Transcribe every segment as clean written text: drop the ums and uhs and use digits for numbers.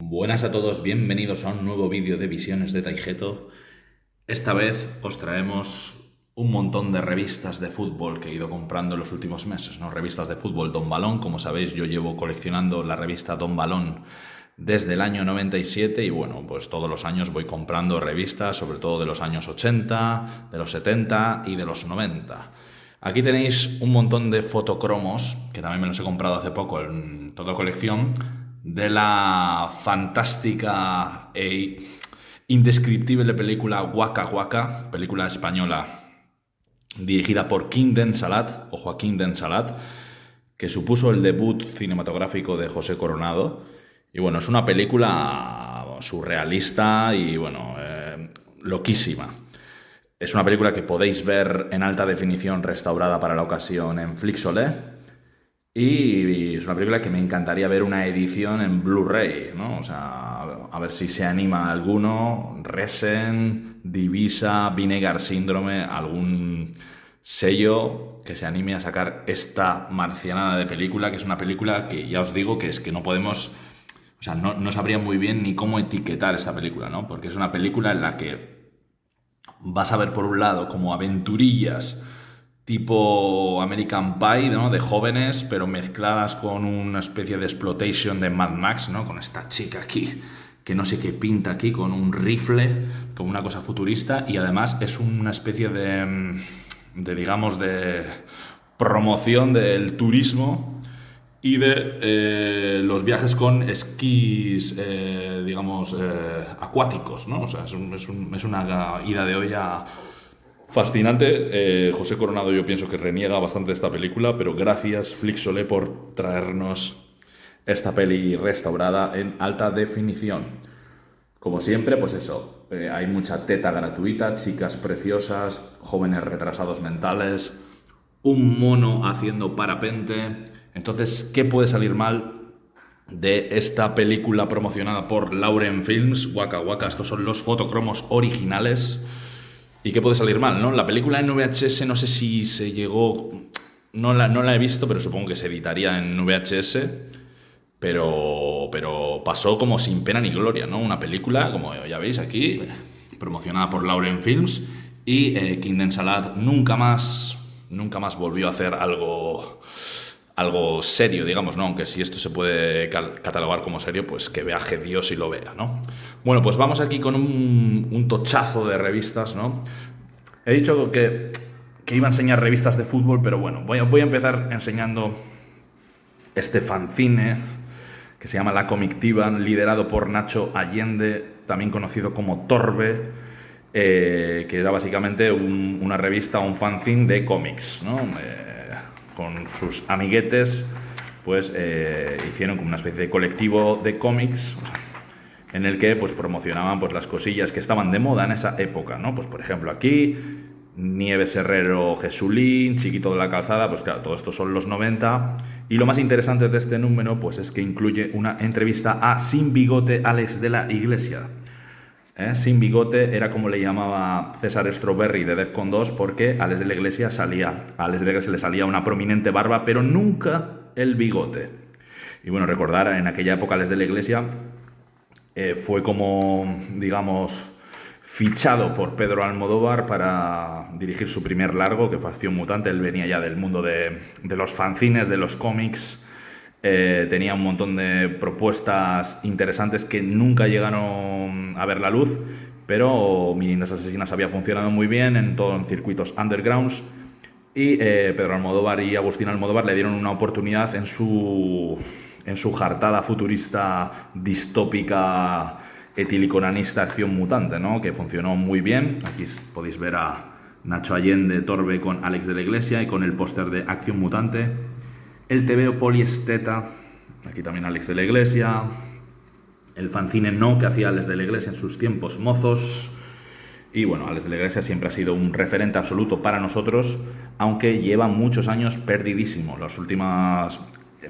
Buenas a todos, bienvenidos a un nuevo vídeo de Visiones de Taijeto. Esta vez os traemos un montón de revistas de fútbol que he ido comprando en los últimos meses, ¿no? Revistas de fútbol Don Balón, como sabéis yo llevo coleccionando la revista Don Balón desde el año 97 y bueno, pues todos los años voy comprando revistas, sobre todo de los años 80, de los 70 y de los 90. Aquí tenéis un montón de fotocromos, que también me los he comprado hace poco en toda colección, de la fantástica e indescriptible película Waka Waka, película española dirigida por Quim Salat o Joaquín den Salat, que supuso el debut cinematográfico de José Coronado. Y bueno, es una película surrealista y bueno, loquísima. Es una película que podéis ver en alta definición restaurada para la ocasión en Flixolé. Y es una película que me encantaría ver una edición en Blu-ray, ¿no? O sea, a ver si se anima alguno, Resen, Divisa, Vinegar Síndrome, algún sello que se anime a sacar esta marcianada de película, que es una película que ya os digo que es que no podemos, o sea, no sabría muy bien ni cómo etiquetar esta película, ¿no? Porque es una película en la que vas a ver por un lado como aventurillas tipo American Pie, ¿no? De jóvenes, pero mezcladas con una especie de exploitation de Mad Max, ¿no? Con esta chica aquí, que no sé qué pinta aquí, con un rifle, como una cosa futurista, y además es una especie digamos, de promoción del turismo y de los viajes con esquís, digamos, acuáticos, ¿no? O sea, es una ida de olla fascinante. José Coronado yo pienso que reniega bastante de esta película, pero gracias Flixolé por traernos esta peli restaurada en alta definición. Como siempre, pues eso, hay mucha teta gratuita, chicas preciosas, jóvenes retrasados mentales, un mono haciendo parapente. Entonces, ¿qué puede salir mal de esta película promocionada por Lauren Films? Waka Waka, estos son los fotocromos originales. ¿Y qué puede salir mal, no? La película en VHS no sé si se llegó... No la he visto, pero supongo que se editaría en VHS. Pero pasó como sin pena ni gloria, ¿no? Una película, como ya veis aquí, promocionada por Lauren Films. Y Quim Salat nunca más volvió a hacer algo serio, digamos, ¿no? Aunque si esto se puede catalogar como serio, pues que viaje Dios y lo vea, ¿no? Bueno, pues vamos aquí con un tochazo de revistas, ¿no? He dicho que iba a enseñar revistas de fútbol, pero bueno, voy a empezar enseñando este fanzine que se llama La Comictiva, liderado por Nacho Allende, también conocido como Torbe, que era básicamente una revista, un fanzine de cómics, ¿no? Con sus amiguetes, pues hicieron como una especie de colectivo de cómics, o sea, en el que pues promocionaban pues las cosillas que estaban de moda en esa época, ¿no? Pues por ejemplo aquí Nieves Herrero Jesulín, Chiquito de la Calzada, pues claro, todo esto son los 90. Y lo más interesante de este número pues es que incluye una entrevista a Sin Bigote Alex de la Iglesia. Sin Bigote era como le llamaba César Strawberry de Defcon 2, porque a Alex de la Iglesia le salía una prominente barba, pero nunca el bigote. Y bueno, recordar, en aquella época Alex de la Iglesia fue como, digamos, fichado por Pedro Almodóvar para dirigir su primer largo, que fue Acción Mutante. Él venía ya del mundo de los fanzines, de los cómics. Tenía un montón de propuestas interesantes que nunca llegaron a ver la luz, pero Mi Lindas Asesinas había funcionado muy bien en circuitos undergrounds. Y Pedro Almodóvar y Agustín Almodóvar le dieron una oportunidad en su jartada futurista distópica etiliconanista Acción Mutante, ¿no? Que funcionó muy bien. Aquí podéis ver a Nacho Allende Torbe con Alex de la Iglesia y con el póster de Acción Mutante. El TVO Poliesteta, aquí también Alex de la Iglesia. El fanzine No, que hacía Alex de la Iglesia en sus tiempos mozos. Y bueno, Alex de la Iglesia siempre ha sido un referente absoluto para nosotros, aunque lleva muchos años perdidísimo. Las últimas...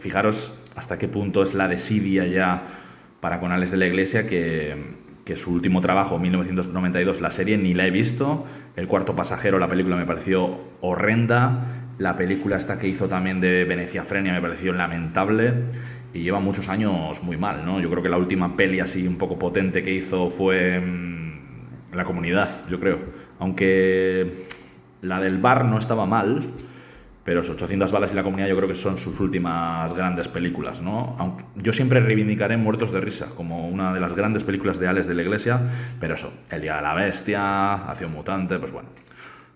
Fijaros hasta qué punto es la desidia ya para con Alex de la Iglesia, que su último trabajo, 1992, la serie, ni la he visto. El Cuarto Pasajero, la película, me pareció horrenda. La película esta que hizo también de Veneciafrenia me pareció lamentable. y lleva muchos años muy mal, ¿no? Yo creo que la última peli así un poco potente que hizo fue La Comunidad, yo creo. Aunque la del bar no estaba mal, pero 800 balas y La Comunidad yo creo que son sus últimas grandes películas, ¿no? Aunque yo siempre reivindicaré Muertos de Risa como una de las grandes películas de Alex de la Iglesia, pero eso, El Día de la Bestia, Acción Mutante, pues bueno.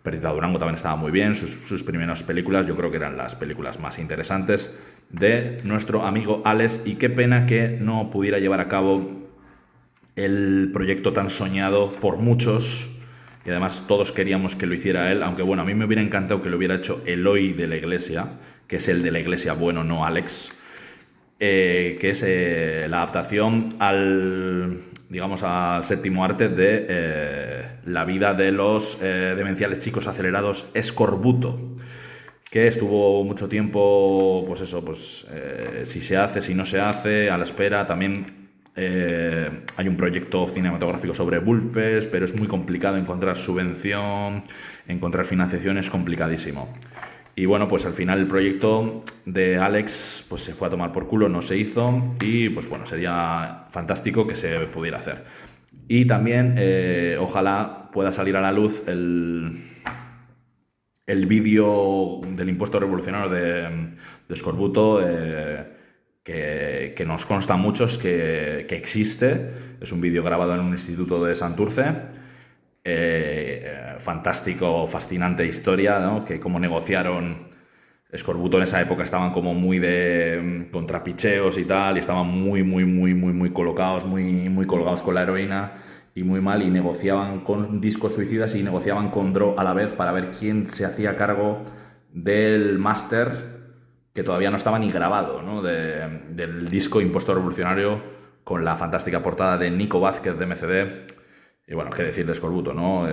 Perdita Durango también estaba muy bien, sus primeras películas yo creo que eran las películas más interesantes de nuestro amigo Alex, y qué pena que no pudiera llevar a cabo el proyecto tan soñado por muchos, y además todos queríamos que lo hiciera él, aunque bueno, a mí me hubiera encantado que lo hubiera hecho Eloy de la Iglesia, que es el de la Iglesia bueno, no Alex, que es la adaptación al, digamos, al séptimo arte de la vida de los demenciales chicos acelerados Escorbuto, que estuvo mucho tiempo, pues eso, pues si se hace, si no se hace, a la espera. También hay un proyecto cinematográfico sobre Vulpes, pero es muy complicado encontrar subvención, encontrar financiación es complicadísimo. Y bueno, pues al final el proyecto de Alex pues se fue a tomar por culo, no se hizo, y pues bueno, sería fantástico que se pudiera hacer. Y también ojalá pueda salir a la luz el vídeo del impuesto revolucionario de Escorbuto, que nos consta a muchos que existe. Es un vídeo grabado en un instituto de Santurce. Fantástico, fascinante historia, ¿no? Que cómo negociaron. Escorbuto en esa época estaban como muy de contrapicheos y tal, y estaban muy colocados, muy colgados con la heroína y muy mal, y negociaban con discos suicidas y negociaban con Dro a la vez para ver quién se hacía cargo del máster que todavía no estaba ni grabado, ¿no? Del disco Impuesto Revolucionario, con la fantástica portada de Nico Vázquez de MCD. Y bueno, qué decir de Escorbuto, ¿no?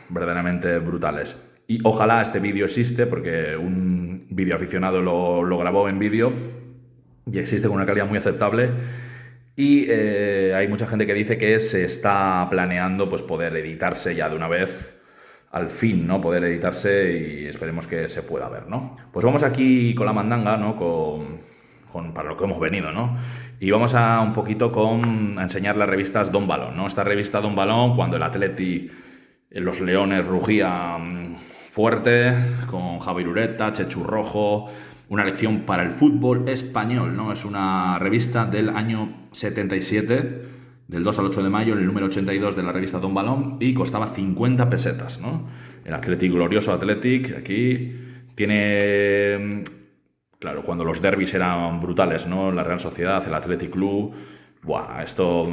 Verdaderamente brutales. Y ojalá este vídeo existe, porque un vídeo aficionado lo grabó en vídeo y existe con una calidad muy aceptable. Y hay mucha gente que dice que se está planeando pues poder editarse ya de una vez, al fin, ¿no? Poder editarse, y esperemos que se pueda ver, ¿no? Pues vamos aquí con la mandanga, ¿no? Para lo que hemos venido, ¿no? Y vamos a un poquito a enseñar las revistas Don Balón, ¿no? Esta revista Don Balón, cuando el Atleti, los Leones rugían fuerte, con Javier Ureta, Chechu Rojo, una lección para el fútbol español, ¿no? Es una revista del año 77, del 2 al 8 de mayo, en el número 82 de la revista Don Balón, y costaba 50 pesetas, ¿no? El Athletic, glorioso Athletic, aquí tiene... Claro, cuando los derbis eran brutales, ¿no? La Real Sociedad, el Athletic Club, buah,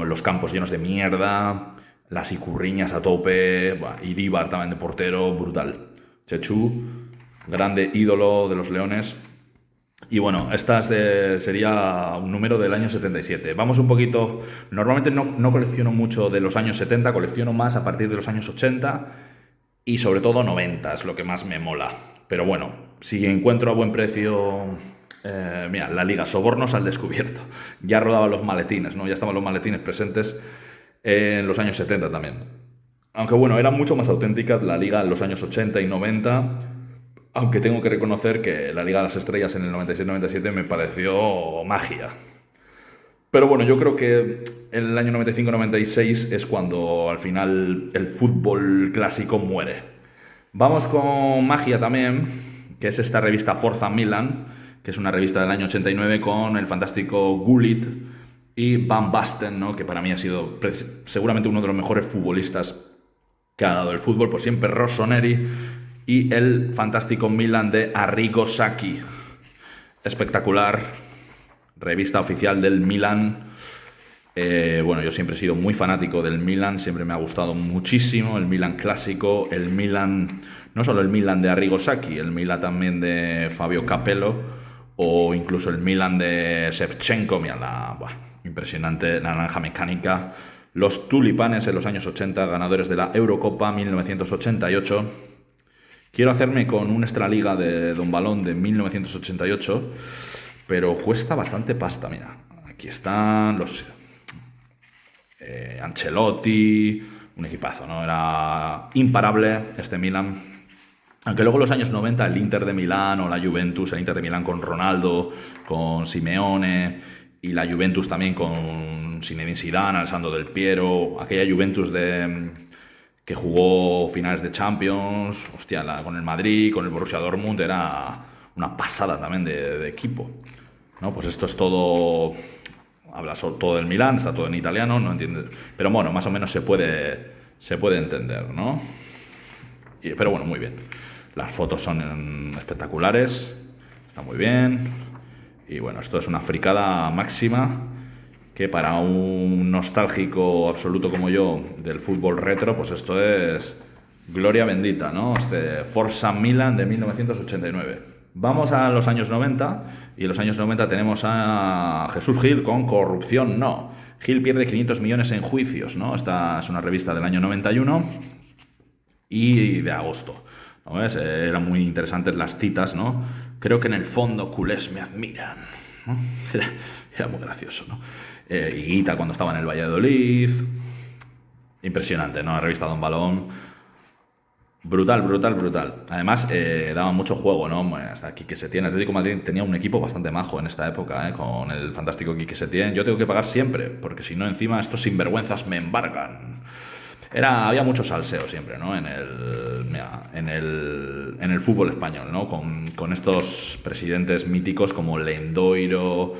los campos llenos de mierda, las icurriñas a tope, buah, Iríbar también de portero, brutal. Chechu, grande ídolo de los Leones. Y bueno, esta sería un número del año 77. Vamos un poquito... Normalmente no colecciono mucho de los años 70, colecciono más a partir de los años 80 y sobre todo 90, es lo que más me mola. Pero bueno, si encuentro a buen precio... mira, la Liga, sobornos al descubierto. Ya rodaban los maletines, ¿no? Ya estaban los maletines presentes en los años 70 también. Aunque bueno, era mucho más auténtica la Liga en los años 80 y 90... Aunque tengo que reconocer que la Liga de las Estrellas en el 96-97 me pareció magia. Pero bueno, yo creo que en el año 95-96 es cuando al final el fútbol clásico muere. Vamos con magia también, que es esta revista Forza Milan, que es una revista del año 89 con el fantástico Gullit y Van Basten, ¿no? Que para mí ha sido seguramente uno de los mejores futbolistas que ha dado el fútbol, por siempre Rossoneri, y el fantástico Milan de Arrigo Sacchi. Espectacular, revista oficial del Milan. Bueno, yo siempre he sido muy fanático del Milan, siempre me ha gustado muchísimo el Milan clásico, el Milan, no solo el Milan de Arrigo Sacchi, el Milan también de Fabio Capello, o incluso el Milan de Shevchenko, mira, impresionante, la naranja mecánica. Los tulipanes en los años 80, ganadores de la Eurocopa 1988. Quiero hacerme con un Extraliga de Don Balón de 1988, pero cuesta bastante pasta, mira. Aquí están los Ancelotti, un equipazo, ¿no? Era imparable este Milan. Aunque luego en los años 90 el Inter de Milán o la Juventus, el Inter de Milán con Ronaldo, con Simeone y la Juventus también con Zinedine Zidane, Alessandro Del Piero, aquella Juventus que jugó finales de Champions, hostia, con el Madrid, con el Borussia Dortmund, era una pasada también de equipo, ¿no? Pues esto es todo, habla todo del Milán, está todo en italiano, no entiendes, pero bueno, más o menos se puede entender, ¿no? Pero bueno, muy bien. Las fotos son espectaculares, está muy bien. Y bueno, esto es una fricada máxima que para un nostálgico absoluto como yo del fútbol retro, pues esto es gloria bendita, ¿no? Forza Milan de 1989. Vamos a los años 90 y en los años 90 tenemos a Jesús Gil con Corrupción No. Gil pierde 500 millones en juicios, ¿no? Esta es una revista del año 91 y de agosto, ¿no ves? Eran muy interesantes las citas, ¿no? Creo que en el fondo culés me admiran, ¿no? Era muy gracioso, ¿no? Higuita cuando estaba en el Valladolid. Impresionante, ¿no? La revista Don Balón. Brutal, brutal, brutal. Además, daba mucho juego, ¿no? Bueno, hasta Quique Setién. Atlético de Madrid tenía un equipo bastante majo en esta época, con el fantástico Quique Setién. Yo tengo que pagar siempre, porque si no, encima estos sinvergüenzas me embargan. Había mucho salseo siempre, ¿no? En el fútbol español, ¿no? Con estos presidentes míticos como Lendoiro,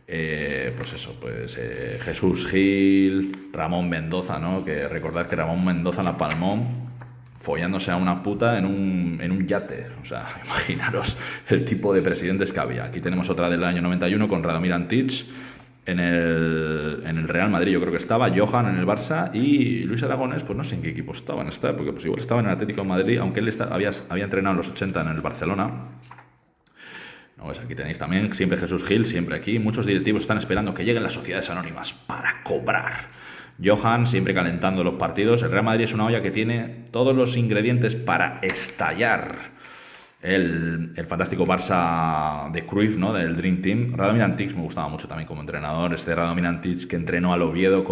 pues eso, pues Jesús Gil, Ramón Mendoza, ¿no? Que recordad que Ramón Mendoza la palmó follándose a una puta en un yate. O sea, imaginaros el tipo de presidentes que había. Aquí tenemos otra del año 91 con Radomir Antic en el Real Madrid, yo creo que estaba, Johan en el Barça y Luis Aragonés, pues no sé en qué equipo estaba en esta época, pues igual estaba en el Atlético de Madrid, aunque él había entrenado en los 80 en el Barcelona. No, pues aquí tenéis también, siempre Jesús Gil, siempre aquí. Muchos directivos están esperando que lleguen las sociedades anónimas para cobrar. Johan siempre calentando los partidos. El Real Madrid es una olla que tiene todos los ingredientes para estallar. El fantástico Barça de Cruyff, ¿no? Del Dream Team. Radomir Antic me gustaba mucho también como entrenador. Radomir Antic que entrenó al Oviedo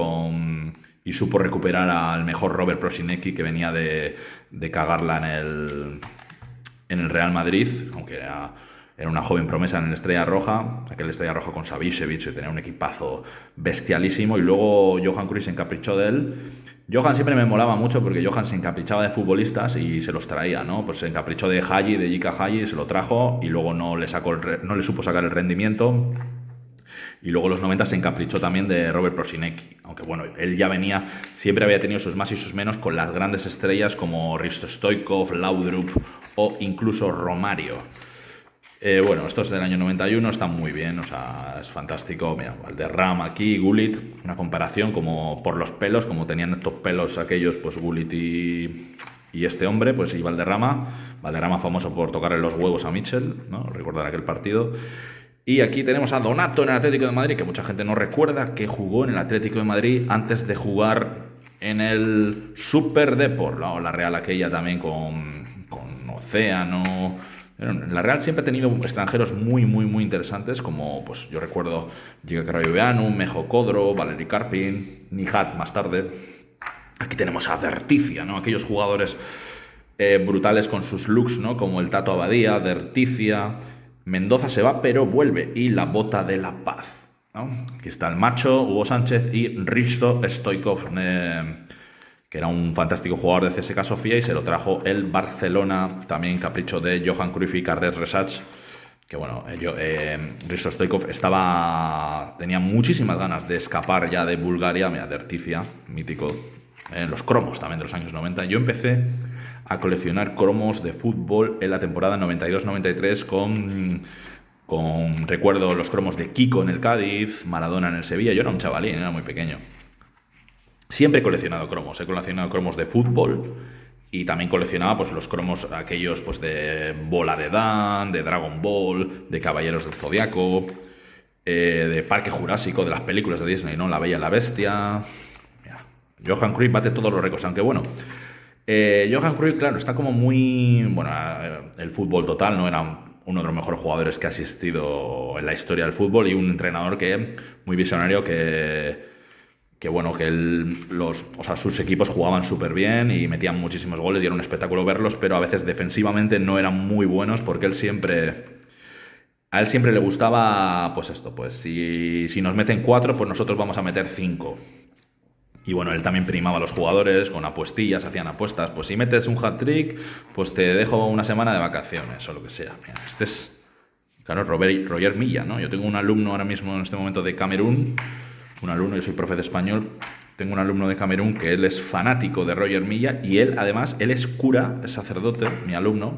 y supo recuperar al mejor Robert Prosinecki, que venía de cagarla en el Real Madrid, aunque era una joven promesa en el Estrella Roja, aquel Estrella Roja con Savicevic, que tenía un equipazo bestialísimo, y luego Johan Cruyff se encaprichó de él. Johan siempre me molaba mucho porque Johan se encaprichaba de futbolistas y se los traía, ¿no? Pues se encaprichó de Hagi, de Jika Hagi, se lo trajo y luego no le supo sacar el rendimiento. Y luego en los 90 se encaprichó también de Robert Prosinecki, aunque bueno, él ya siempre había tenido sus más y sus menos con las grandes estrellas como Risto Stoichkov, Laudrup o incluso Romario. Bueno, estos del año 91 están muy bien, o sea, es fantástico. Mira, Valderrama aquí, Gullit, una comparación como por los pelos, como tenían estos pelos aquellos, pues Gullit y este hombre, pues y Valderrama famoso por tocarle los huevos a Mitchell, ¿no? Recordar aquel partido. Y aquí tenemos a Donato en el Atlético de Madrid, que mucha gente no recuerda, que jugó en el Atlético de Madrid antes de jugar en el Super Depor, la Real aquella también con Océano. La Real siempre ha tenido extranjeros muy, muy, muy interesantes, como pues yo recuerdo Giga Crayoveanu, Mejo Codro, Valery Karpin, Nihat más tarde. Aquí tenemos a Derticia, ¿no? Aquellos jugadores brutales con sus looks, ¿no? Como el Tato Abadía, Derticia. Mendoza se va, pero vuelve. Y la Bota de la Paz, ¿no? Aquí está el Macho, Hugo Sánchez y Risto Stoichkov, que era un fantástico jugador de CSKA Sofía y se lo trajo el Barcelona, también capricho de Johan Cruyff y Carles Resach, que bueno, Risto Stoichkov tenía muchísimas ganas de escapar ya de Bulgaria. Mira, Derticia, mítico, los cromos también de los años 90. Yo empecé a coleccionar cromos de fútbol en la temporada 92-93 con recuerdo los cromos de Kiko en el Cádiz, Maradona en el Sevilla. Yo era un chavalín, era muy pequeño. Siempre he coleccionado cromos de fútbol y también coleccionaba pues los cromos aquellos pues de Bola de Dan, de Dragon Ball, de Caballeros del Zodiaco, de Parque Jurásico, de las películas de Disney, ¿no? La Bella y la Bestia. Mira, Johan Cruyff bate todos los récords, aunque bueno, Johan Cruyff, claro, está como muy... Bueno, el fútbol total, ¿no? Era uno de los mejores jugadores que ha asistido en la historia del fútbol y un entrenador muy visionario que sus equipos jugaban súper bien y metían muchísimos goles y era un espectáculo verlos, pero a veces defensivamente no eran muy buenos porque él siempre A él siempre le gustaba, pues esto, pues si nos meten 4, pues nosotros vamos a meter 5. Y bueno, él también primaba a los jugadores con apuestillas, hacían apuestas. Pues si metes un hat-trick, pues te dejo una semana de vacaciones o lo que sea. Mira, este es, claro, Roger Milla, ¿no? Yo tengo un alumno ahora mismo en este momento de Camerún, un alumno, yo soy profe de español, tengo un alumno de Camerún que él es fanático de Roger Milla y él, además, él es cura, es sacerdote, mi alumno,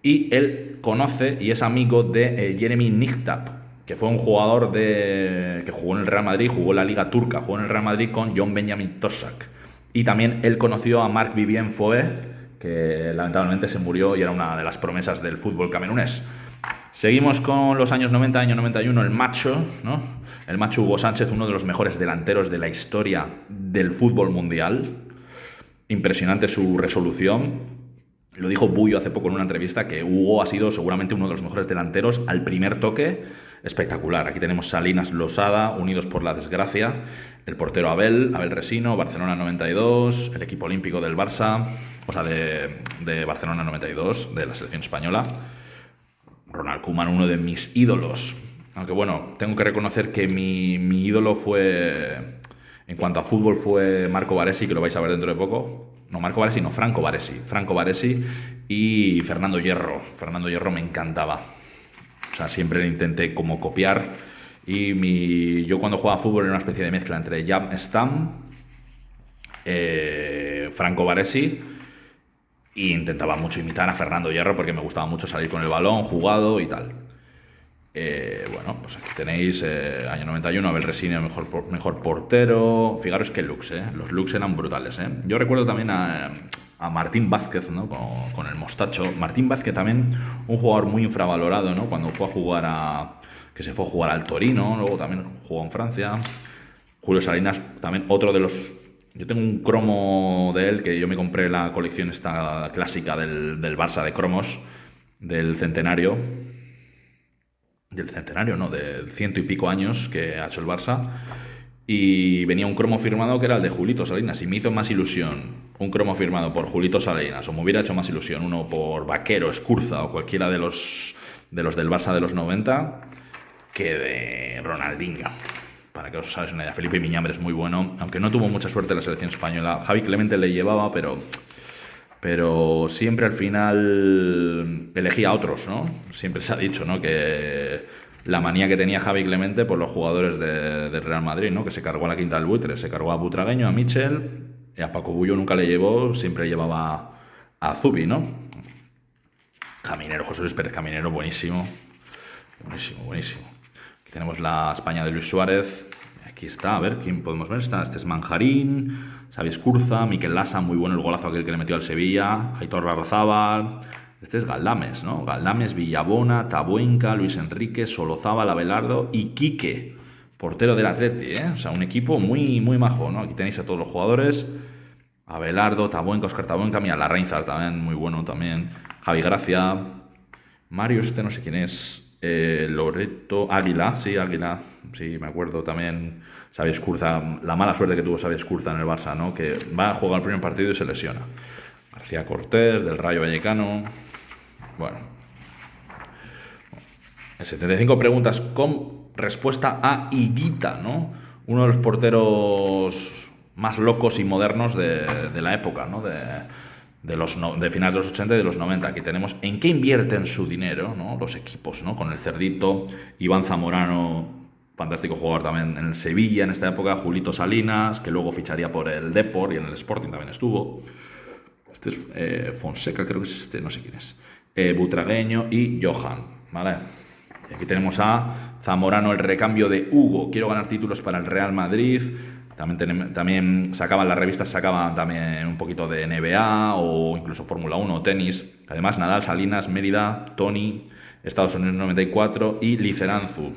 y él conoce y es amigo de Jeremy Nigtap, que fue un jugador que jugó en el Real Madrid, jugó en la Liga Turca, jugó en el Real Madrid con John Benjamin Tosak. Y también él conoció a Marc-Vivien Foé, que lamentablemente se murió y era una de las promesas del fútbol camerunés. Seguimos con los años 90, año 91, el macho, ¿no? El macho Hugo Sánchez, uno de los mejores delanteros de la historia del fútbol mundial. Impresionante su resolución. Lo dijo Bullo hace poco en una entrevista que Hugo ha sido seguramente uno de los mejores delanteros al primer toque. Espectacular. Aquí tenemos Salinas, Losada, unidos por la desgracia. El portero Abel Resino, Barcelona 92, el equipo olímpico del Barça, o sea, de Barcelona 92, de la selección española. Ronald Koeman, uno de mis ídolos. Aunque bueno, tengo que reconocer que mi ídolo fue, en cuanto a fútbol, fue Marco Baresi, que lo vais a ver dentro de poco. No, Marco Baresi, no, Franco Baresi. Franco Baresi y Fernando Hierro. Fernando Hierro me encantaba. O sea, siempre le intenté como copiar. Y yo cuando jugaba fútbol era una especie de mezcla entre Jam Stam, Franco Baresi, e intentaba mucho imitar a Fernando Hierro porque me gustaba mucho salir con el balón, jugado y tal. Bueno, pues aquí tenéis año 91, Abel Resino, mejor portero. Fijaros qué looks, los looks eran brutales. Yo recuerdo también a Martín Vázquez, ¿no? Con el mostacho. Martín Vázquez también, un jugador muy infravalorado, ¿no? Cuando fue a jugar que se fue a jugar al Torino, luego también jugó en Francia. Julio Salinas, también otro de los... Yo tengo un cromo de él, que yo me compré la colección esta clásica del Barça de cromos, del centenario. Del centenario, no, del 100 y pico años que ha hecho el Barça. Y venía un cromo firmado que era el de Julito Salinas. Y me hizo más ilusión un cromo firmado por Julito Salinas, o me hubiera hecho más ilusión uno por Vaquero, Escurza o cualquiera de los del Barça de los 90, que de Ronaldinho. Para que os hagáis una idea, Felipe Miñambre es muy bueno, aunque no tuvo mucha suerte en la selección española. Javi Clemente le llevaba, pero siempre al final elegía a otros, ¿no? Siempre se ha dicho, ¿no? Que la manía que tenía Javi Clemente por los jugadores de Real Madrid, ¿no? Que se cargó a la quinta del buitre, se cargó a Butragueño, a Michel, y a Paco Bullo nunca le llevó, siempre llevaba a Zubi, ¿no? Caminero, José Luis Pérez Caminero, buenísimo. Buenísimo, buenísimo. Aquí tenemos la España de Luis Suárez. Aquí está, a ver, ¿quién podemos ver? Este es Manjarín, Xavi Escurza, Mikel Lasa, muy bueno el golazo aquel que le metió al Sevilla, Aitor Larrazábal. Este es Galdames, ¿no? Galdames, Villabona, Tabuenca, Luis Enrique, Solozábal, Abelardo y Quique, portero del Atleti, ¿eh? O sea, un equipo muy, muy majo, ¿no? Aquí tenéis a todos los jugadores. Abelardo, Tabuenca, Oscar Tabuenca, mira, Larrainzar también, muy bueno también. Javi Gracia, Mario, este no sé quién es. Loreto, Águila, sí, me acuerdo también. Xavi Escurza, la mala suerte que tuvo Xavi Escurza en el Barça, ¿no? Que va a jugar el primer partido y se lesiona. García Cortés, del Rayo Vallecano. Bueno. 75 preguntas con respuesta a Higuita, ¿no? Uno de los porteros más locos y modernos de la época, ¿no? De finales de los 80 y de los 90. Aquí tenemos en qué invierten su dinero, ¿no? Los equipos, ¿no? Con el Cerdito, Iván Zamorano, fantástico jugador también en el Sevilla en esta época, Julito Salinas, que luego ficharía por el Depor y en el Sporting también estuvo. Este es Fonseca, creo que es este, no sé quién es. Butragueño y Johan, ¿vale? Y aquí tenemos a Zamorano, el recambio de Hugo. Quiero ganar títulos para el Real Madrid. También las revistas sacaban también un poquito de NBA o incluso Fórmula 1 o tenis. Además, Nadal, Salinas, Mérida, Tony, Estados Unidos 94 y Liceranzu.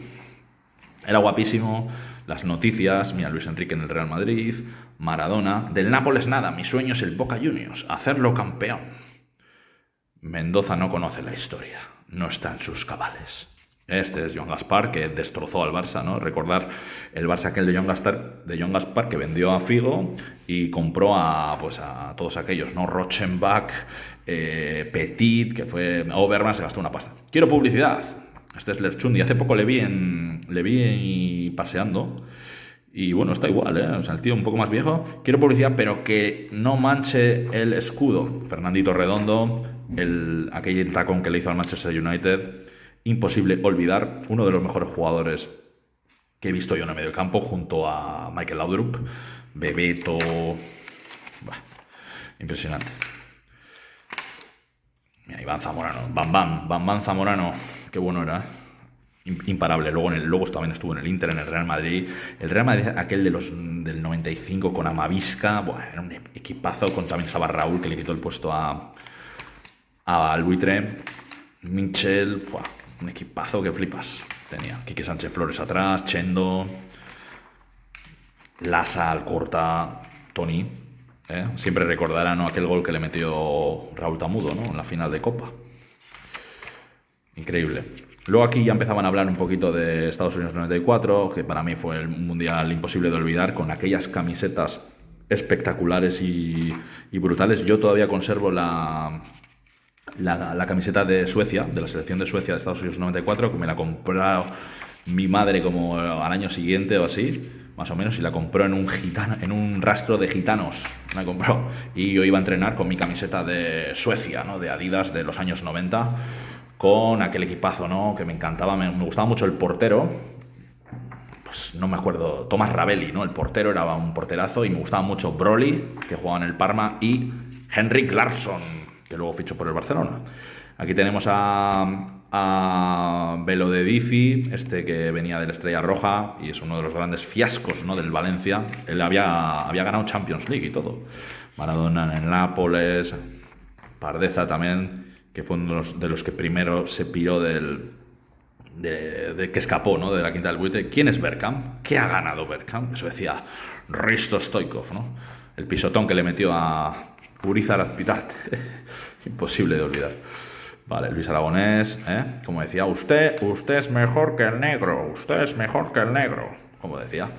Era guapísimo. Las noticias, mira, Luis Enrique en el Real Madrid, Maradona. Del Nápoles nada, mi sueño es el Boca Juniors, hacerlo campeón. Mendoza no conoce la historia, no está en sus cabales. Este es Joan Gaspar, que destrozó al Barça, ¿no? Recordar el Barça aquel de Joan Gaspar que vendió a Figo y compró a todos aquellos, ¿no? Rochenbach, Petit, que fue Oberman, se gastó una pasta. Quiero publicidad. Este es Lerchundi. Hace poco le vi paseando. Y bueno, está igual, ¿eh? O sea, el tío un poco más viejo. Quiero publicidad, pero que no manche el escudo. Fernandito Redondo, aquel tacón que le hizo al Manchester United. Imposible olvidar. Uno de los mejores jugadores que he visto yo en el medio campo, junto a Michael Laudrup, Bebeto. Bah, impresionante. Mira, Iván Zamorano. Bam Bam Zamorano. Qué bueno era, ¿eh? Imparable. Luego también estuvo en el Inter, en el Real Madrid. El Real Madrid, aquel del 95 con Amavisca, buah, era un equipazo. También estaba Raúl, que le quitó el puesto al buitre. Michel, buah, un equipazo que flipas. Tenía Quique Sánchez Flores atrás, Chendo, Lasa, Alcorta, Tony. Siempre recordarán, ¿no?, aquel gol que le metió Raúl Tamudo, ¿no?, en la final de Copa. Increíble. Luego aquí ya empezaban a hablar un poquito de Estados Unidos 94, que para mí fue un mundial imposible de olvidar, con aquellas camisetas espectaculares y brutales. Yo todavía conservo la camiseta de Suecia, de la selección de Suecia de Estados Unidos 94, que me la compró mi madre como al año siguiente o así, más o menos, y la compró en un rastro de gitanos. La compró. Y yo iba a entrenar con mi camiseta de Suecia, ¿no?, de Adidas de los años 90, con aquel equipazo, ¿no?, que me encantaba. Me gustaba mucho el portero. Pues no me acuerdo, Tomás Ravelli, ¿no? El portero era un porterazo, y me gustaba mucho Broly, que jugaba en el Parma, y Henrik Larsson, que luego fichó por el Barcelona. Aquí tenemos a Velo de Difi, que venía de la Estrella Roja, y es uno de los grandes fiascos, ¿no?, del Valencia. Él había ganado Champions League y todo. Maradona en el Nápoles, Pardeza también, que fue uno de los que primero se piró que escapó, ¿no?, de la quinta del buitre. ¿Quién es Bergkamp? ¿Qué ha ganado Bergkamp? Eso decía Risto Stoichkov, ¿no? El pisotón que le metió a Urizar Azpitarte. Imposible de olvidar. Vale, Luis Aragonés, como decía, usted es mejor que el negro, usted es mejor que el negro, como decía.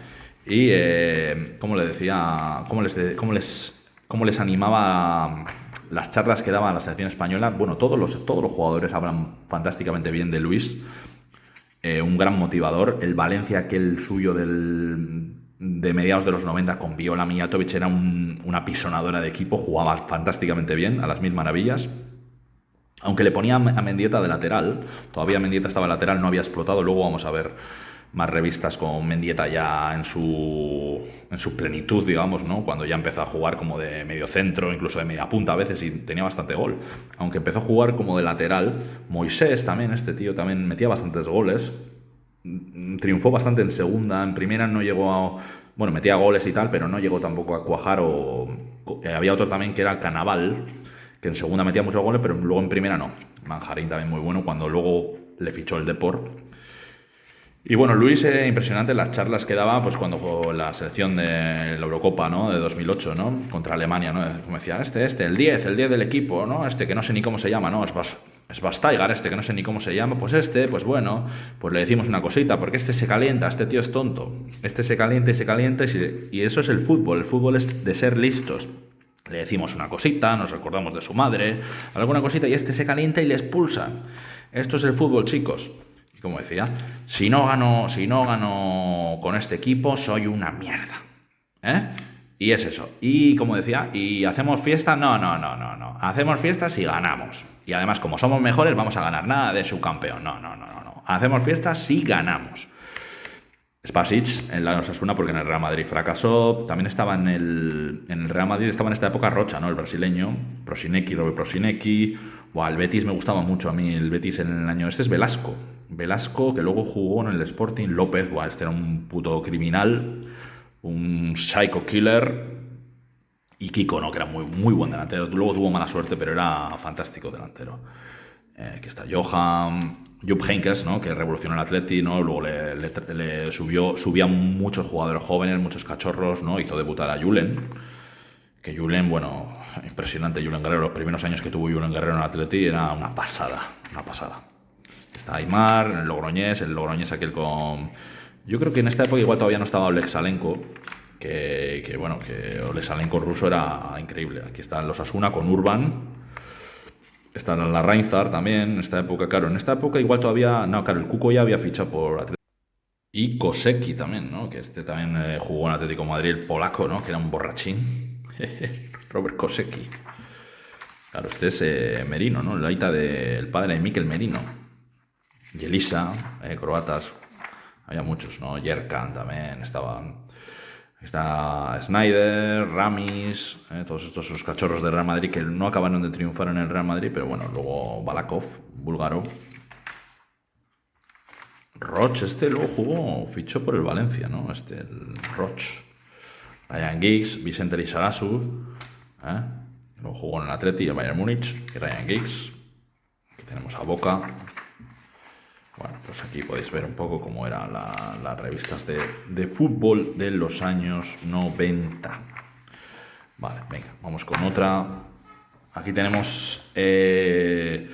Y como le decía, cómo les animaba las charlas que daba la selección española. Bueno, todos los jugadores hablan fantásticamente bien de Luis. Un gran motivador. El Valencia, aquel suyo de mediados de los 90, con Viola Mijatovic, era una pisonadora de equipo. Jugaba fantásticamente bien, a las mil maravillas. Aunque le ponía a Mendieta de lateral. Todavía Mendieta estaba de lateral, no había explotado. Luego vamos a ver más revistas con Mendieta ya en su plenitud, digamos, ¿no?, cuando ya empezó a jugar como de medio centro, incluso de media punta a veces, y tenía bastante gol. Aunque empezó a jugar como de lateral. Moisés también, este tío también metía bastantes goles. Triunfó bastante en segunda. En primera no llegó bueno, metía goles y tal, pero no llegó tampoco a cuajar. Había otro también que era Canaval, que en segunda metía muchos goles, pero luego en primera no. Manjarín también muy bueno, cuando luego le fichó el Depor. Y bueno, Luis era impresionante las charlas que daba, pues cuando jugó la selección de la Eurocopa, ¿no?, de 2008, ¿no?, contra Alemania, ¿no? Como decía, el 10 del equipo, ¿no?, que no sé ni cómo se llama, ¿no?, es Bastaigar, que no sé ni cómo se llama, pues pues bueno, pues le decimos una cosita, porque se calienta, este tío es tonto, se calienta y se calienta, y eso es el fútbol es de ser listos. Le decimos una cosita, nos recordamos de su madre, alguna cosita, y se calienta y le expulsan. Esto es el fútbol, chicos. Y como decía, si no gano con este equipo, soy una mierda. Y es eso. Y como decía, ¿y hacemos fiesta? No. Hacemos fiesta si ganamos. Y además, como somos mejores, vamos a ganar. Nada de subcampeón. No. Hacemos fiesta si ganamos. Spasic en la Osasuna, porque en el Real Madrid fracasó. También estaba en el Real Madrid, estaba en esta época Rocha, ¿no?, el brasileño. Robert Prosinecki. El Betis me gustaba mucho a mí. El Betis en el año es Velasco, que luego jugó en el Sporting. López, era un puto criminal, un psycho killer. Y Kiko, ¿no?, que era muy, muy buen delantero. Luego tuvo mala suerte, pero era fantástico delantero. Aquí está Jupp Heynckes, ¿no?, que revolucionó el Atleti, ¿no? Luego le subía muchos jugadores jóvenes, muchos cachorros, ¿no? Hizo debutar a Julen, que Julen, bueno, impresionante. Julen Guerrero, los primeros años que tuvo Julen Guerrero en el Atleti era una pasada. Está Aimar, el Logroñés aquel con... Yo creo que en esta época igual todavía no estaba Oleg Salenko, que Oleg Salenko ruso era increíble. Aquí están los Asuna con Urban. Está la Reinzar también, en esta época, claro. En esta época igual todavía... No, claro, el Cuco ya había fichado por Atlético. Y Kosecki también, ¿no? Que este también jugó en Atlético de Madrid, el polaco, ¿no? Que era un borrachín. Robert Kosecki. Claro, este es Merino, ¿no? La hija del padre de Mikel Merino. Y Elisa, croatas. Había muchos, ¿no? Yerkan también estaban. Está Snyder, Ramis, todos estos sus cachorros de Real Madrid que no acabaron de triunfar en el Real Madrid, pero bueno, luego Balakov, búlgaro. Roch, este luego jugó, fichó por el Valencia, ¿no? El Roch. Ryan Giggs, Vicente Lizarazu, luego jugó en el Atleti y el Bayern Múnich, y Ryan Giggs. Aquí tenemos a Boca. Bueno, pues aquí podéis ver un poco cómo eran las revistas de fútbol de los años 90. Vale, venga, vamos con otra. Aquí tenemos... esta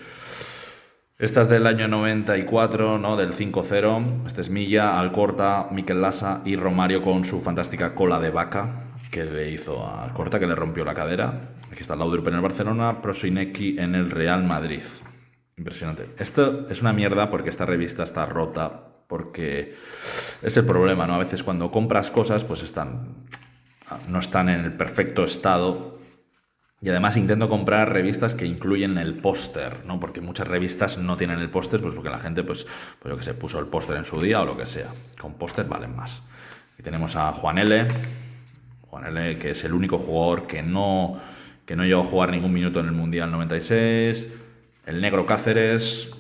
es del año 94, ¿no? Del 5-0. Este es Milla, Alcorta, Mikel Lasa y Romario con su fantástica cola de vaca que le hizo a Alcorta, que le rompió la cadera. Aquí está Laudrup en el Barcelona, Prosinecki en el Real Madrid. Impresionante. Esto es una mierda porque esta revista está rota, porque es el problema, ¿no? A veces cuando compras cosas, pues no están en el perfecto estado. Y además intento comprar revistas que incluyen el póster, ¿no? Porque muchas revistas no tienen el póster, pues porque la gente, pues yo que sé, puso el póster en su día o lo que sea. Con póster valen más. Aquí tenemos a Juan L., que es el único jugador que no llegó a jugar ningún minuto en el Mundial 96. El Negro Cáceres,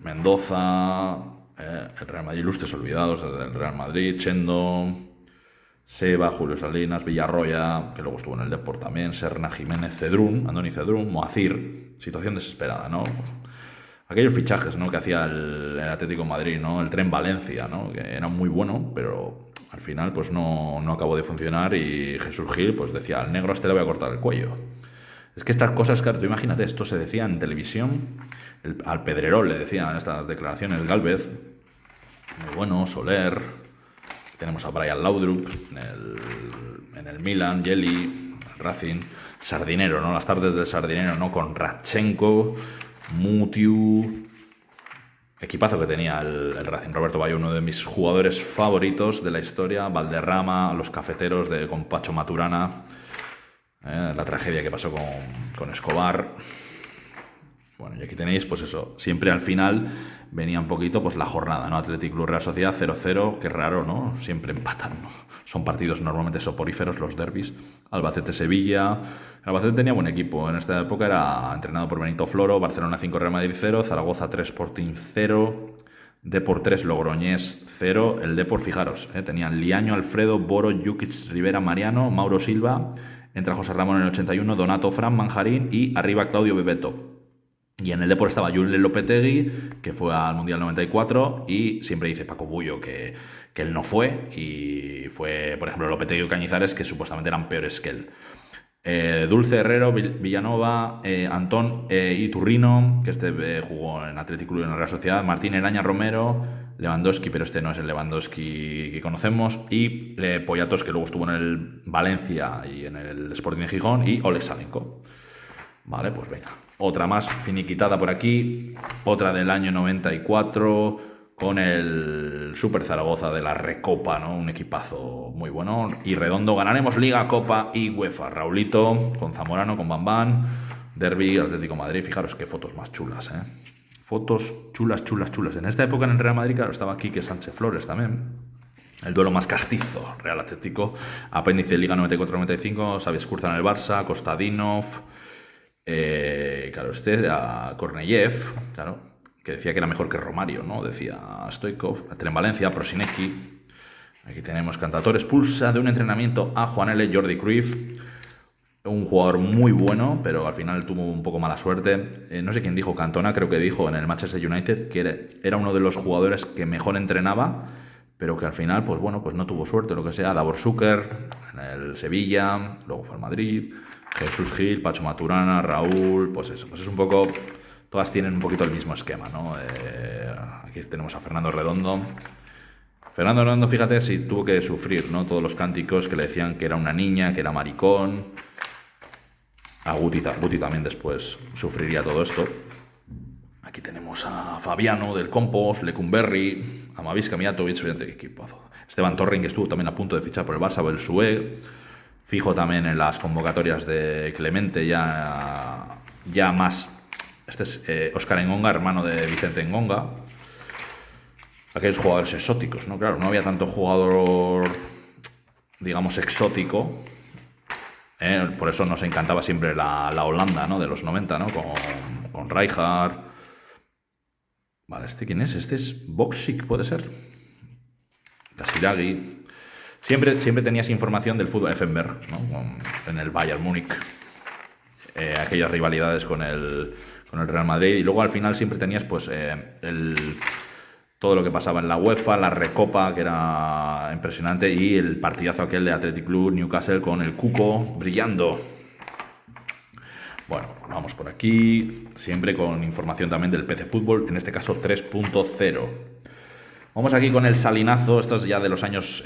Mendoza, el Real Madrid, ilustres olvidados del Real Madrid, Chendo, Seba, Julio Salinas, Villarroya, que luego estuvo en el Deport también, Serna, Jiménez, Cedrún, Andoni Cedrún, Moacir, situación desesperada, ¿no? Aquellos fichajes, ¿no? Que hacía el Atlético de Madrid, ¿no? El Tren Valencia, ¿no? Que era muy bueno, pero al final pues no acabó de funcionar y Jesús Gil pues decía, al negro a este le voy a cortar el cuello. Es que estas cosas, claro, tú imagínate, esto se decía en televisión, al Pedrerol le decían estas declaraciones, Galvez, muy bueno, Soler, tenemos a Brian Laudrup en el Milan, Jelly, Racing, Sardinero, ¿no? Las tardes del Sardinero, ¿no? Con Radchenko, Mutiu, equipazo que tenía el Racing. Roberto Bayo, uno de mis jugadores favoritos de la historia, Valderrama, los cafeteros con Pacho Maturana. La tragedia que pasó con Escobar. Bueno, y aquí tenéis, pues eso, siempre al final venía un poquito pues la jornada, ¿no? Athletic Club Real Sociedad 0-0, qué raro, ¿no? Siempre empatan, ¿no? Son partidos normalmente soporíferos los derbis. Albacete-Sevilla. Albacete tenía buen equipo, en esta época era entrenado por Benito Floro, Barcelona 5, Real Madrid 0, Zaragoza 3, Sporting 0, Depor 3, Logroñés 0. El Depor, fijaros, tenían Liaño, Alfredo, Boro, Jukic, Rivera, Mariano, Mauro Silva. Entra José Ramón en el 81, Donato, Fran, Manjarín y arriba Claudio Bebeto. Y en el Depor estaba Julen Lopetegui, que fue al Mundial 94, y siempre dice Paco Bullo que él no fue, y fue, por ejemplo, Lopetegui o Cañizares, que supuestamente eran peores que él. Dulce Herrero, Villanova, Antón Iturrino, que jugó en Athletic Club y en la Real Sociedad, Martín Eraña Romero, Lewandowski, pero este no es el Lewandowski que conocemos, y Poyatos, que luego estuvo en el Valencia y en el Sporting de Gijón, y Oleg Salenko. Vale, pues venga. Otra más finiquitada por aquí, otra del año 94, con el Super Zaragoza de la Recopa, ¿no? Un equipazo muy bueno y redondo. Ganaremos Liga, Copa y UEFA. Raulito con Zamorano, con Bambán, Derby, Atlético de Madrid. Fijaros qué fotos más chulas, ¿eh? Fotos chulas, chulas, chulas. En esta época en el Real Madrid, claro, estaba Quique Sánchez Flores también. El duelo más castizo, Real Atlético. Apéndice Liga 94-95, Xavi Escurza en el Barça, Kostadinov. Claro, a Korneyev, claro, que decía que era mejor que Romario, ¿no? Decía Stoikov, Tren Valencia, Prosinecki. Aquí tenemos Cantador expulsa de un entrenamiento a Juan L. Jordi Cruyff, un jugador muy bueno, pero al final tuvo un poco mala suerte. No sé quién dijo, Cantona creo que dijo en el Manchester United que era uno de los jugadores que mejor entrenaba, pero que al final, pues bueno, pues no tuvo suerte, lo que sea. Davor Zucker en el Sevilla, luego fue al Madrid. Jesús Gil, Pacho Maturana, Raúl, pues eso, pues es un poco, todas tienen un poquito el mismo esquema, ¿no? Aquí tenemos a Fernando Redondo. Fernando Redondo, fíjate, sí tuvo que sufrir, ¿no? Todos los cánticos que le decían que era una niña, que era maricón. A Guti también después sufriría todo esto. Aquí tenemos a Fabiano del Compos, Lecumberri, a Mavisca Mijatovic, qué equipazo. Esteban Torring, que estuvo también a punto de fichar por el Barça, o el Sue. Fijo también en las convocatorias de Clemente, ya más. Este es Óscar Engonga, hermano de Vicente Engonga. Aquellos jugadores exóticos, ¿no? Claro, no había tanto jugador, digamos, exótico. Por eso nos encantaba siempre la Holanda, ¿no? De los 90, ¿no? Con Rijkaard. Vale, ¿este quién es? Este es Boxic, ¿puede ser? Tasiragi. Siempre tenías información del fútbol Effenberg, ¿no? En el Bayern Múnich. Aquellas rivalidades con el Real Madrid. Y luego al final siempre tenías pues todo lo que pasaba en la UEFA, la Recopa, que era impresionante, y el partidazo aquel de Athletic Club Newcastle con el Cuco brillando. Bueno, vamos por aquí, siempre con información también del PC Fútbol, en este caso 3.0. Vamos aquí con el salinazo, esto es ya de los años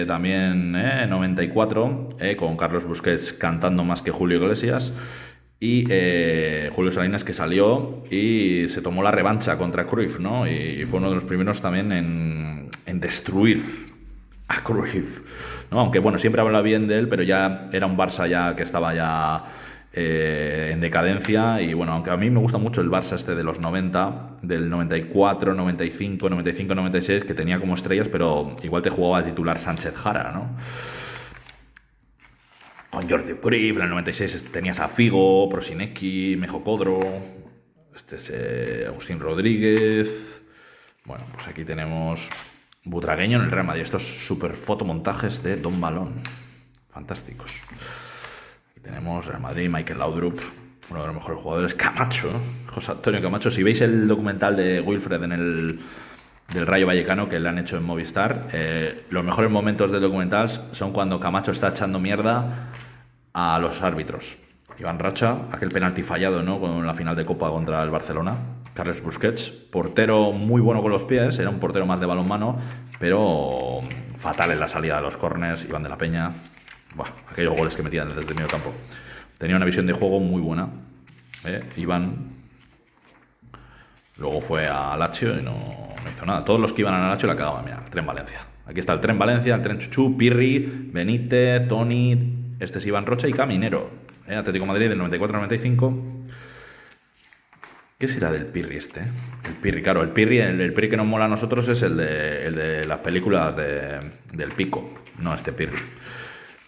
también 94, con Carlos Busquets cantando más que Julio Iglesias, y Julio Salinas, que salió y se tomó la revancha contra Cruyff, ¿no? Y fue uno de los primeros también en destruir a Cruyff, ¿no? Aunque bueno, siempre habla bien de él, pero ya era un Barça ya que estaba ya en decadencia. Y bueno, aunque a mí me gusta mucho el Barça este de los 90, del 94, 95, 95, 96, que tenía como estrellas, pero igual te jugaba de titular Sánchez Jara, ¿no? Con Jordi Cruyff, en el 96 tenías a Figo, Prosinecki, Mejo Codro, este es Agustín Rodríguez. Bueno, pues aquí tenemos Butragueño en el Real Madrid. Estos super fotomontajes de Don Balón, fantásticos. Aquí tenemos Real Madrid, Michael Laudrup, uno de los mejores jugadores. Camacho, José Antonio Camacho. Si veis el documental de Wilfred del Rayo Vallecano que le han hecho en Movistar, los mejores momentos del documental son cuando Camacho está echando mierda a los árbitros. Iván Racha, aquel penalti fallado, ¿no? Con la final de Copa contra el Barcelona. Carles Busquets, portero muy bueno con los pies, era un portero más de balonmano, pero fatal en la salida de los córners. Iván de la Peña, aquellos goles que metían desde el medio campo. Tenía una visión de juego muy buena. Iván luego fue a Lazio y no hizo nada. Todos los que iban a Lazio la cagaban. Mira, el Tren Valencia. Aquí está el Tren Valencia, el Tren Chuchu, Pirri, Benítez, Toni, este es Iván Rocha y Caminero. Atlético de Madrid del 94-95. ¿Qué será del Pirri este? El Pirri, claro, el Pirri que nos mola a nosotros es el de las películas del Pico, no este Pirri.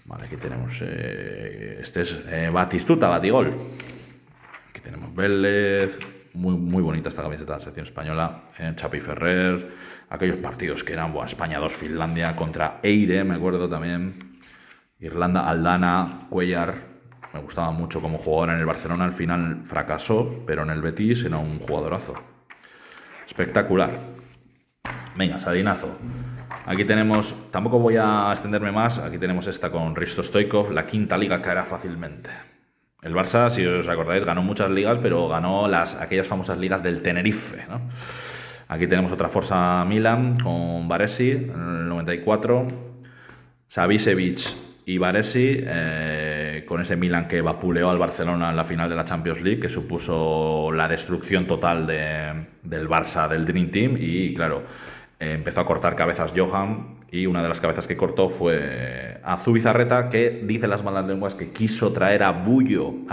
Vale, aquí tenemos, este es Batistuta, Batigol. Aquí tenemos Vélez, muy bonita esta camiseta de la selección española. Chapi Ferrer, aquellos partidos que eran España 2, Finlandia contra Eire, me acuerdo también. Irlanda, Aldana, Cuellar. Me gustaba mucho como jugador en el Barcelona, al final fracasó, pero en el Betis era un jugadorazo. Espectacular. Venga, salinazo. Aquí tenemos, tampoco voy a extenderme más, aquí tenemos esta con Risto Stoichkov, la quinta liga caerá fácilmente. El Barça, si os acordáis, ganó muchas ligas, pero ganó aquellas famosas ligas del Tenerife, ¿no? Aquí tenemos otra Forza Milan con Baresi en el 94, Savicevic y Baresi con ese Milan que vapuleó al Barcelona en la final de la Champions League, que supuso la destrucción total del Barça, del Dream Team. Y claro, empezó a cortar cabezas Johan, y una de las cabezas que cortó fue a Zubizarreta, que dice las malas lenguas que quiso traer a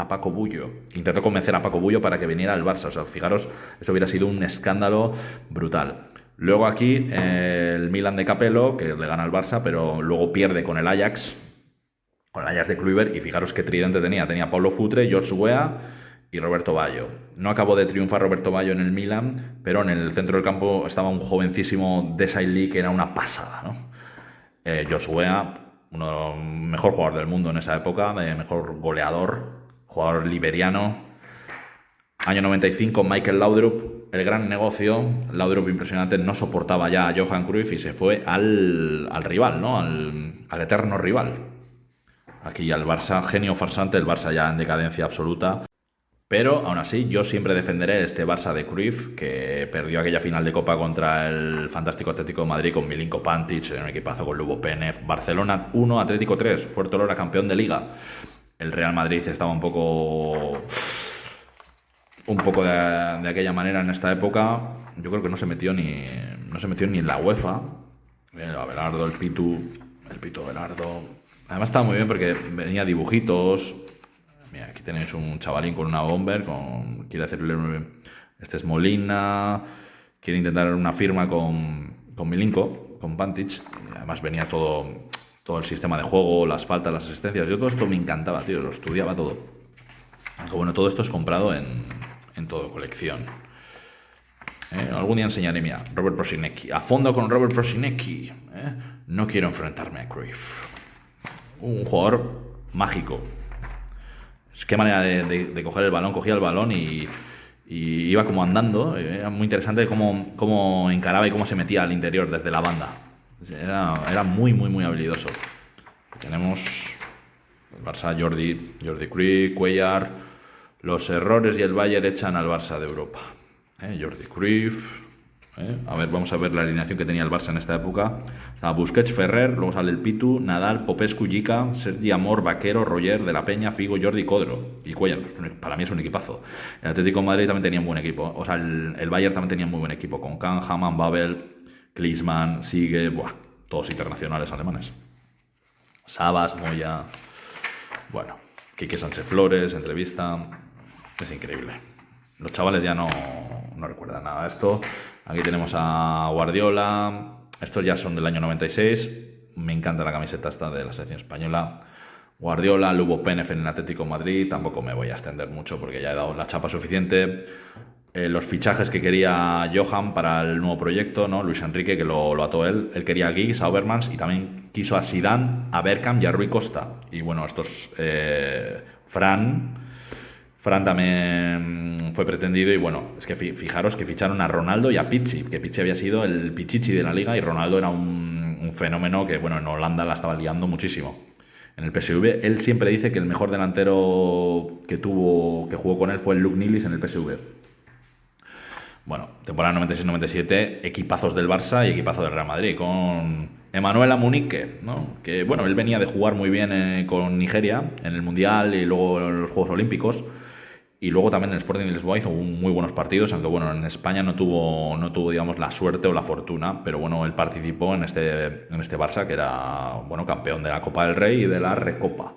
Paco Bullo. Intentó convencer a Paco Bullo para que viniera al Barça. O sea, fijaros, eso hubiera sido un escándalo brutal. Luego aquí el Milan de Capello, que le gana al Barça, pero luego pierde con el Ajax de Kluivert, y fijaros qué tridente tenía. Tenía Pablo Futre, George Weah y Roberto Baggio. No acabó de triunfar Roberto Baggio en el Milan, pero en el centro del campo estaba un jovencísimo Desai Lee que era una pasada, ¿no? George Weah, mejor jugador del mundo en esa época, mejor goleador, jugador liberiano. Año 95, Michael Laudrup, el gran negocio. Laudrup, impresionante, no soportaba ya a Johan Cruyff y se fue al rival, ¿no? Al eterno rival. Aquí al Barça, genio farsante, el Barça ya en decadencia absoluta. Pero aún así, yo siempre defenderé este Barça de Cruyff, que perdió aquella final de Copa contra el fantástico Atlético de Madrid con Milinko Pantic, en un equipazo con Lubo Penev. Barcelona 1, Atlético 3, Fuerteventura campeón de Liga. el Real Madrid estaba un poco de aquella manera en esta época. Yo creo que no se metió ni en la UEFA. El Abelardo, el Pitu Abelardo. Además estaba muy bien porque venía dibujitos. Mira, aquí tenéis un chavalín con una bomber, quiere hacerle, este es Molina, quiere intentar una firma con Milinko, con Pantic. Además venía todo el sistema de juego, las faltas, las asistencias. Yo todo esto me encantaba, tío, lo estudiaba todo. Aunque bueno, todo esto es comprado en todo, colección. Algún día enseñaré, mira, Robert Prosinecki. A fondo con Robert Prosinecki. No quiero enfrentarme a Cruyff. Un jugador mágico. Es qué manera de coger el balón. Cogía el balón y iba como andando. Era muy interesante cómo encaraba y cómo se metía al interior desde la banda. Era muy, muy, muy habilidoso. Tenemos el Barça, Jordi Cruyff, Cuellar. Los errores y el Bayern echan al Barça de Europa. Jordi Cruyff. A ver, vamos a ver la alineación que tenía el Barça en esta época. Estaba Busquets, Ferrer, luego sale el Pitu, Nadal, Popescu, Jica, Sergi Amor, Vaquero, Roger, De la Peña, Figo, Jordi, Codro y Cuellar. Para mí es un equipazo. El Atlético de Madrid también tenía un buen equipo. O sea, el Bayern también tenía muy buen equipo. Con Kahn, Hamann, Babel, Klinsmann, Sigue, todos internacionales alemanes. Sabas, Moya. Bueno, Quique Sánchez Flores, entrevista. Es increíble. Los chavales ya no recuerdan nada de esto. Aquí tenemos a Guardiola. Estos ya son del año 96. Me encanta la camiseta esta de la selección española. Guardiola, Lubo Penef en el Atlético de Madrid. Tampoco me voy a extender mucho porque ya he dado la chapa suficiente. Los fichajes que quería Johan para el nuevo proyecto, ¿no? Luis Enrique, que lo ató él. Él quería a Giggs, a Overmars y también quiso a Zidane, a Bergkamp y a Rui Costa. Y bueno, estos... Fran también fue pretendido y bueno, es que fijaros que ficharon a Ronaldo y a Pichi, que Pichi había sido el Pichichi de la liga y Ronaldo era un fenómeno que bueno, en Holanda la estaba liando muchísimo. En el PSV, él siempre dice que el mejor delantero que jugó con él fue el Luke Nilis en el PSV. Bueno, temporada 96-97, equipazos del Barça y equipazo del Real Madrid, con Emanuel Amunique, ¿no? Que bueno, él venía de jugar muy bien con Nigeria en el Mundial y luego en los Juegos Olímpicos. Y luego también en el Sporting de Lisboa hizo muy buenos partidos, aunque bueno, en España no tuvo digamos, la suerte o la fortuna, pero bueno, él participó en este Barça, que era, bueno, campeón de la Copa del Rey y de la Recopa.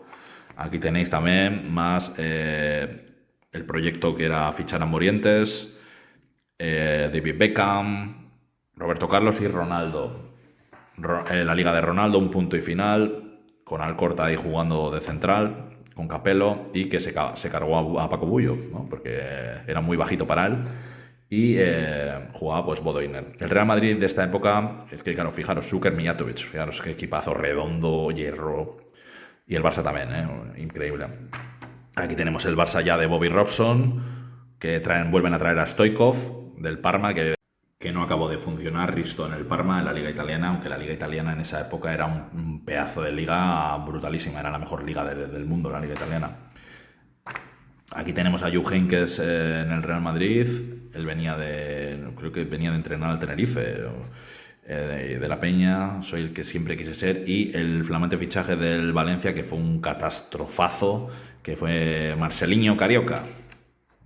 Aquí tenéis también más el proyecto que era fichar a Morientes, David Beckham, Roberto Carlos y Ronaldo. La liga de Ronaldo, un punto y final, con Alcorta ahí jugando de central, con Capello, y que se cargó a Paco Bullo, ¿no? Porque era muy bajito para él, y jugaba pues Bodo Illner. El Real Madrid de esta época, es que claro, fijaros, Šuker, Mijatovic, fijaros qué equipazo, redondo, hierro, y el Barça también, increíble. Aquí tenemos el Barça ya de Bobby Robson, que vuelven a traer a Stoichkov del Parma, que no acabó de funcionar. Risto en el Parma, en la liga italiana, aunque la liga italiana en esa época era un pedazo de liga brutalísima, era la mejor liga del mundo, la liga italiana. Aquí tenemos a Jupp Heynckes en el Real Madrid. Él creo que venía de entrenar al Tenerife, de la Peña, soy el que siempre quise ser, y el flamante fichaje del Valencia, que fue un catastrofazo, que fue Marcelinho Carioca,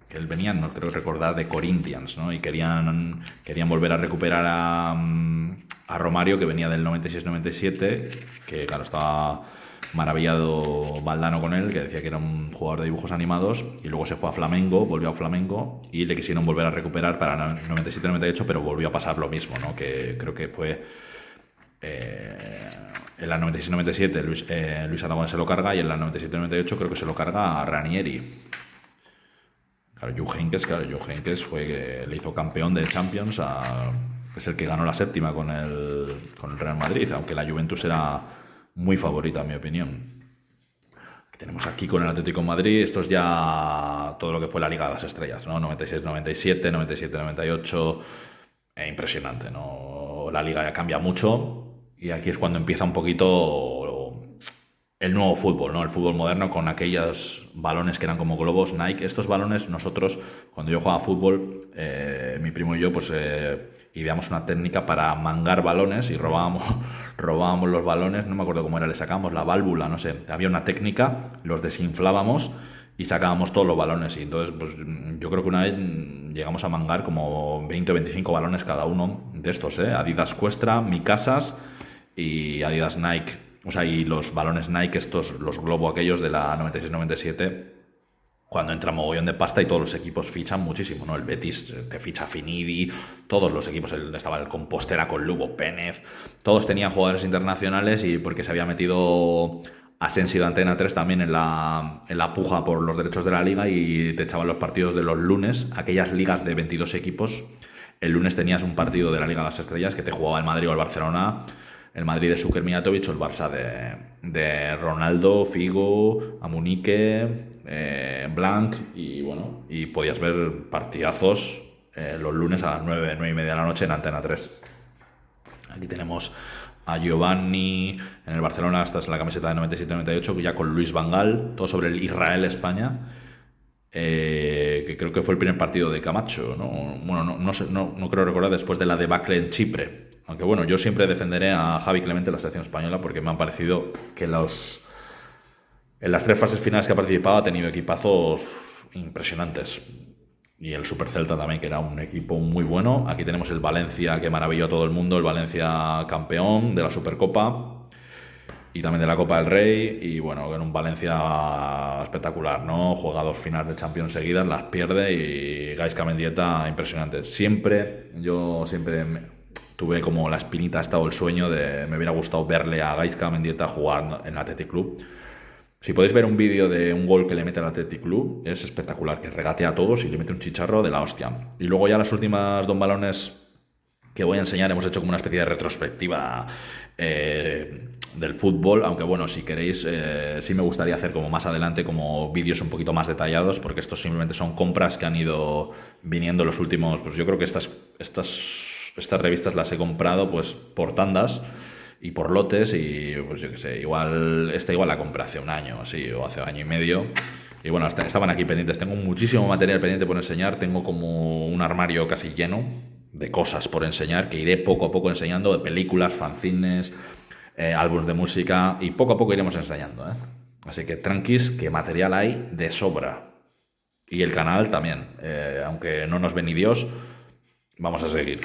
que él venía, no creo recordar, de Corinthians, ¿no? Y querían volver a recuperar a Romario, que venía del 96-97, que claro, estaba maravillado Valdano con él, que decía que era un jugador de dibujos animados, y luego se fue a Flamengo, volvió a Flamengo, y le quisieron volver a recuperar para 97-98, pero volvió a pasar lo mismo, ¿no? Que creo que fue... en la 96-97 Luis Aragonés se lo carga, y en la 97-98 creo que se lo carga a Ranieri. Claro, Jupp Heynckes le hizo campeón de Champions, es el que ganó la séptima con el Real Madrid, aunque la Juventus era muy favorita, en mi opinión. Tenemos aquí con el Atlético de Madrid, esto es ya todo lo que fue la Liga de las Estrellas, ¿no? 96-97, 97-98, impresionante, ¿no? La Liga ya cambia mucho y aquí es cuando empieza un poquito el nuevo fútbol, ¿no? El fútbol moderno con aquellos balones que eran como globos Nike. Estos balones, nosotros, cuando yo jugaba fútbol, mi primo y yo, pues ideamos una técnica para mangar balones y robábamos robábamos los balones, no me acuerdo cómo era, le sacábamos la válvula, no sé, había una técnica, los desinflábamos y sacábamos todos los balones. Y entonces, pues yo creo que una vez llegamos a mangar como 20 o 25 balones cada uno de estos, ¿eh? Adidas Cuestra, Micasas y Adidas Nike. O sea, y los balones Nike, estos, los Globo aquellos de la 96-97, cuando entra mogollón de pasta y todos los equipos fichan muchísimo, ¿no? El Betis te ficha Finidi, todos los equipos, estaba el Compostela con Lugo Pénez, todos tenían jugadores internacionales y porque se había metido Asensio de Antena 3 también en la puja por los derechos de la liga y te echaban los partidos de los lunes, aquellas ligas de 22 equipos. El lunes tenías un partido de la Liga de las Estrellas que te jugaba el Madrid o el Barcelona, el Madrid de Šuker Mijatović o el Barça de Ronaldo, Figo, Amunique, Blanc y bueno, y podías ver partidazos los lunes a las 9:30 de la noche en Antena 3. Aquí tenemos a Giovanni en el Barcelona, esta es la camiseta de 97-98, ya con Luis Van Gaal, todo sobre el Israel-España, que creo que fue el primer partido de Camacho, ¿no? Bueno, no sé, no creo recordar, después de la debacle en Chipre. Aunque bueno, yo siempre defenderé a Javi Clemente en la selección española porque me han parecido que en las 3 fases finales que ha participado ha tenido equipazos impresionantes. Y el Super Celta también, que era un equipo muy bueno. Aquí tenemos el Valencia, que maravilló a todo el mundo, el Valencia campeón de la Supercopa y también de la Copa del Rey. Y bueno, en un Valencia espectacular, ¿no? Juega 2 finales de Champions seguidas, las pierde y Gaizka Mendieta impresionante. Yo siempre tuve como la espinita hasta o el sueño de me hubiera gustado verle a Gaizka Mendieta jugar en el Athletic Club. Si podéis ver un vídeo de un gol que le mete al Athletic Club, es espectacular, que regatea a todos y le mete un chicharro de la hostia. Y luego ya las últimas 2 balones que voy a enseñar, hemos hecho como una especie de retrospectiva del fútbol, aunque bueno, si queréis, sí me gustaría hacer como más adelante como vídeos un poquito más detallados, porque estos simplemente son compras que han ido viniendo los últimos, pues yo creo que estas revistas las he comprado pues por tandas y por lotes y pues yo qué sé, igual la compré hace un año así o hace año y medio y bueno, estaban aquí pendientes. Tengo muchísimo material pendiente por enseñar, tengo como un armario casi lleno de cosas por enseñar que iré poco a poco enseñando, de películas, fanzines, álbumes de música y poco a poco iremos enseñando, ¿eh? Así que tranquis, que material hay de sobra y el canal también, aunque no nos ve ni Dios, vamos a seguir.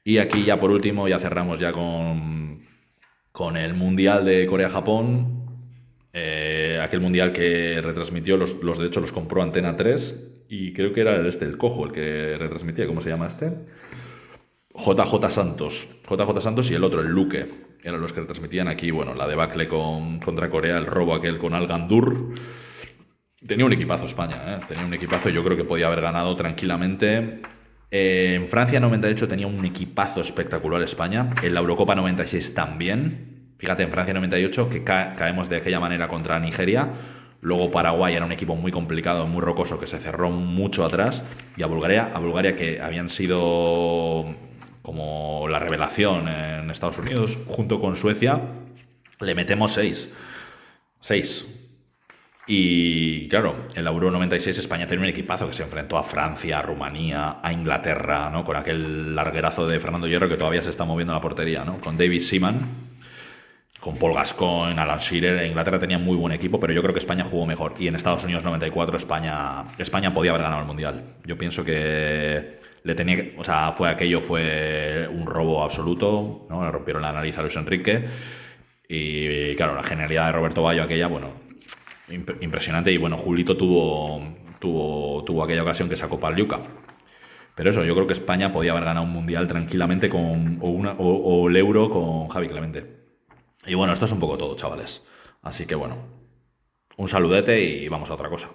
Y aquí ya por último, ya cerramos ya con el Mundial de Corea-Japón, aquel Mundial que retransmitió, los derechos los compró Antena 3 y creo que era el Cojo el que retransmitía, ¿cómo se llama este? JJ Santos y el otro, el Luque, eran los que retransmitían aquí, bueno, la debacle contra Corea, el robo aquel con Al Gandur. Tenía un equipazo España, ¿eh? Tenía un equipazo, yo creo que podía haber ganado tranquilamente. En Francia 98 tenía un equipazo espectacular España. En la Eurocopa 96 también. Fíjate, en Francia 98 que caemos de aquella manera contra Nigeria. Luego Paraguay era un equipo muy complicado, muy rocoso, que se cerró mucho atrás. Y a Bulgaria que habían sido como la revelación en Estados Unidos, junto con Suecia, le metemos 6. Y claro, en la Euro 96 España tenía un equipazo que se enfrentó a Francia, a Rumanía, a Inglaterra, ¿no? Con aquel larguerazo de Fernando Hierro que todavía se está moviendo en la portería, ¿no? Con David Seaman, con Paul Gascoigne, Alan Shearer. Inglaterra tenía muy buen equipo, pero yo creo que España jugó mejor. Y en Estados Unidos 94 España podía haber ganado el Mundial. Yo pienso que fue un robo absoluto, ¿no? Le rompieron la nariz a Luis Enrique. Y claro, la genialidad de Roberto Baggio aquella, bueno, impresionante. Y bueno, Julito tuvo aquella ocasión que sacó Pagliuca. Pero eso, yo creo que España podía haber ganado un Mundial tranquilamente o el Euro con Javi Clemente. Y bueno, esto es un poco todo, chavales. Así que bueno, un saludete y vamos a otra cosa.